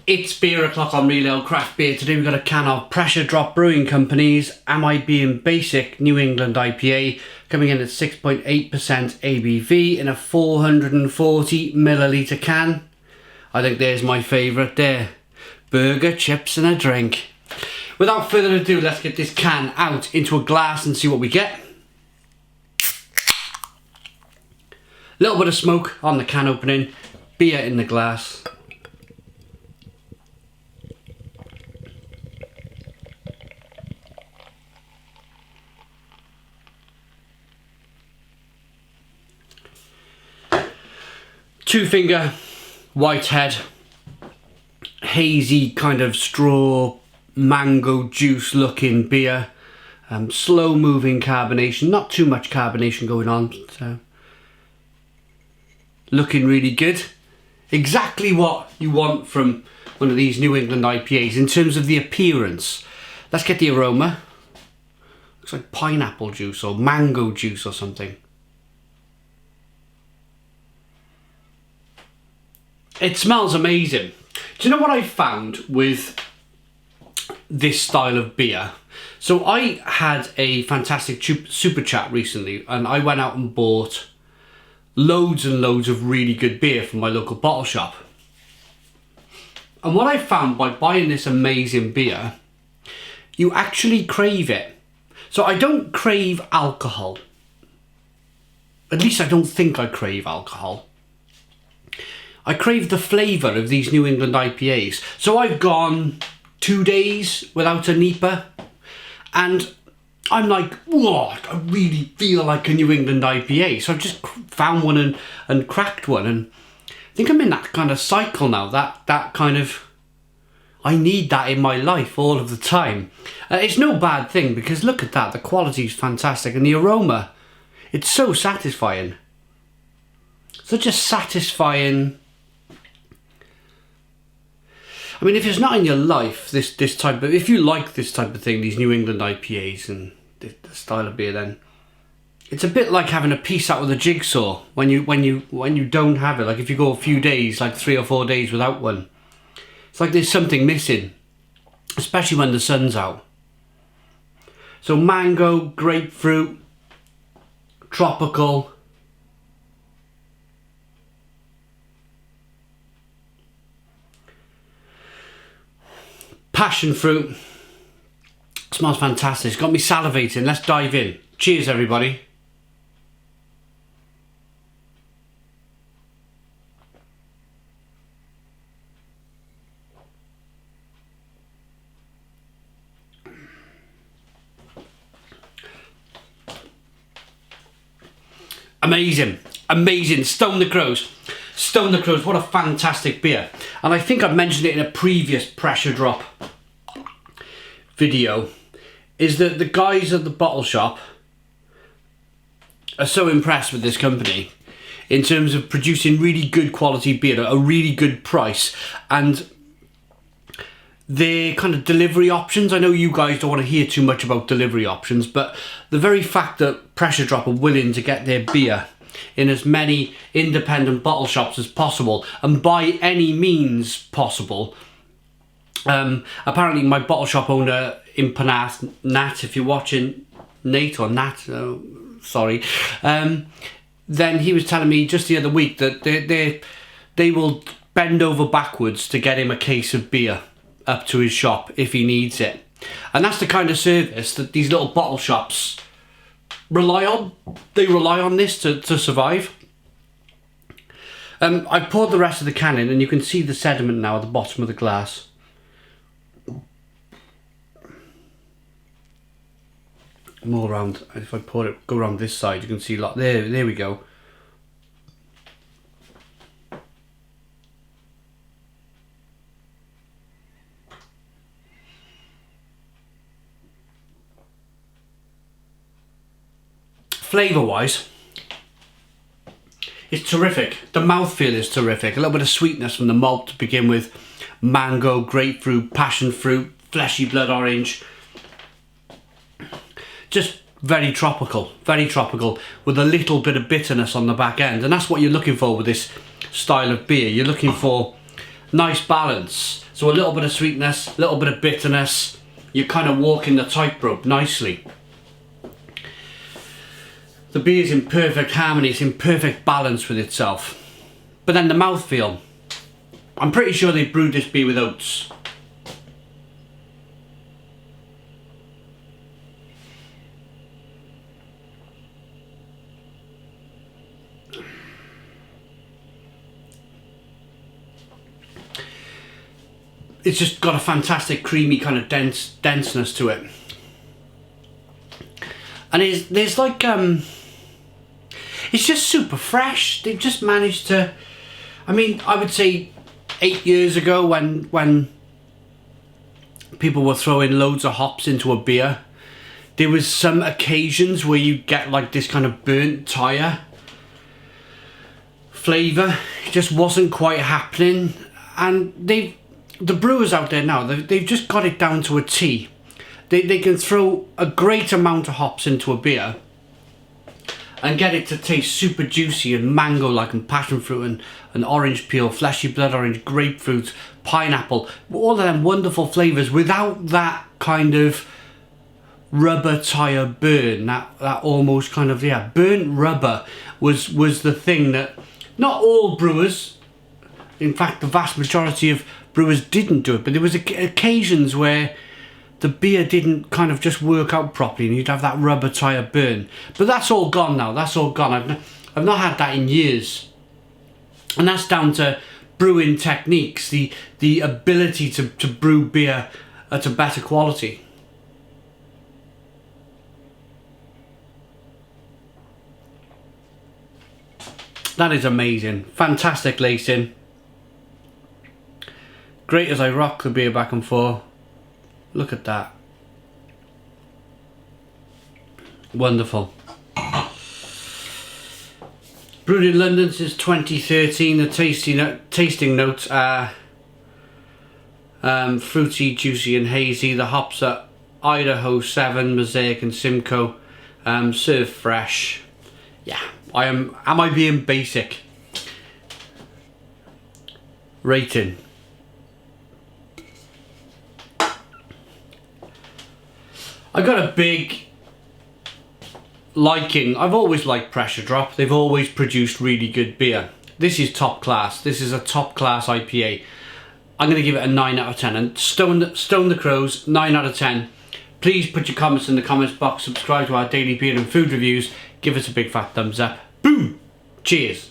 It's beer o'clock on Real Ale Craft Beer. Today we've got a can of Pressure Drop Brewing Company's Am I Being Basic New England IPA, coming in at 6.8% ABV in a 440 milliliter can. I think there's my favourite there. Burger, chips and a drink. Without further ado, let's get this can out into a glass and see what we get. Little bit of smoke on the can opening, beer in the glass. Two finger, white head, hazy kind of straw, mango juice looking beer. Slow moving carbonation, not too much carbonation going on. So looking really good. Exactly what you want from one of these New England IPAs in terms of the appearance. Let's get the aroma. Looks like pineapple juice or mango juice or something. It smells amazing. Do you know what I found with this style of beer? So I had a fantastic super chat recently and I went out and bought loads and loads of really good beer from my local bottle shop. And what I found by buying this amazing beer, you actually crave it. So I don't crave alcohol. At least I don't think I crave alcohol. I crave the flavour of these New England IPAs. So I've gone 2 days without a NEIPA and I'm like, whoa, I really feel like a New England IPA. So I've just found one and cracked one, and I think I'm in that kind of cycle now, that kind of, I need that in my life all of the time. It's no bad thing because look at that, the quality is fantastic and the aroma, it's so satisfying. Such a satisfying, I mean, if it's not in your life, this type of, if you like this type of thing, these New England IPAs and the style of beer, then it's a bit like having a piece out with a jigsaw when you don't have it. Like if you go a few days, like 3 or 4 days without one, it's like there's something missing, especially when the sun's out. So mango, grapefruit, tropical. Passion fruit. Smells fantastic. It's got me salivating. Let's dive in. Cheers, everybody. Amazing. Amazing. Stone the Crows. Stone the Crows, what a fantastic beer. And I think I've mentioned it in a previous Pressure Drop video, is that the guys at the bottle shop are so impressed with this company in terms of producing really good quality beer at a really good price, and their kind of delivery options. I know you guys don't want to hear too much about delivery options, but the very fact that Pressure Drop are willing to get their beer in as many independent bottle shops as possible and by any means possible. Apparently my bottle shop owner in Penarth, Nat, if you're watching, Nate or Nat, sorry, then he was telling me just the other week that they will bend over backwards to get him a case of beer up to his shop if he needs it. And that's the kind of service that these little bottle shops rely on. They rely on this to survive. I poured the rest of the can in and you can see the sediment now at the bottom of the glass. More around, if I pour it, go around this side, you can see a lot. There we go. Flavour wise, it's terrific. The mouthfeel is terrific. A little bit of sweetness from the malt to begin with. Mango, grapefruit, passion fruit, fleshy blood orange. Just very tropical with a little bit of bitterness on the back end. And that's what you're looking for with this style of beer. You're looking for nice balance. So a little bit of sweetness, a little bit of bitterness. You're kind of walking the tightrope nicely. The beer is in perfect harmony, it's in perfect balance with itself. But then the mouthfeel. I'm pretty sure they brewed this beer with oats. It's just got a fantastic creamy kind of denseness to it. And there's like, it's just super fresh. They've just managed to, I mean, I would say 8 years ago when people were throwing loads of hops into a beer, there was some occasions where you get like this kind of burnt tyre flavour. It just wasn't quite happening. And the brewers out there now, they've just got it down to a T. They can throw a great amount of hops into a beer and get it to taste super juicy and mango-like and passion fruit and orange peel, fleshy blood orange, grapefruit, pineapple, all of them wonderful flavours without that kind of rubber tyre burn, that almost kind of, yeah, burnt rubber was the thing that not all brewers, in fact the vast majority of brewers didn't do it, but there was occasions where the beer didn't kind of just work out properly and you'd have that rubber tyre burn. But that's all gone now, that's all gone. I've not had that in years. And that's down to brewing techniques, the ability to brew beer at a better quality. That is amazing. Fantastic lacing. Great as I rock the beer back and forth. Look at that. Wonderful. Brewed in London since 2013. The tasting notes are fruity, juicy and hazy. The hops are Idaho 7, Mosaic and Simcoe. Served fresh. Yeah, am I being basic? Rating. I got a big liking. I've always liked Pressure Drop. They've always produced really good beer. This is top class. This is a top class IPA. I'm going to give it a 9 out of 10. And Stone the Crows, 9 out of 10. Please put your comments in the comments box. Subscribe to our daily beer and food reviews. Give us a big fat thumbs up. Boom! Cheers.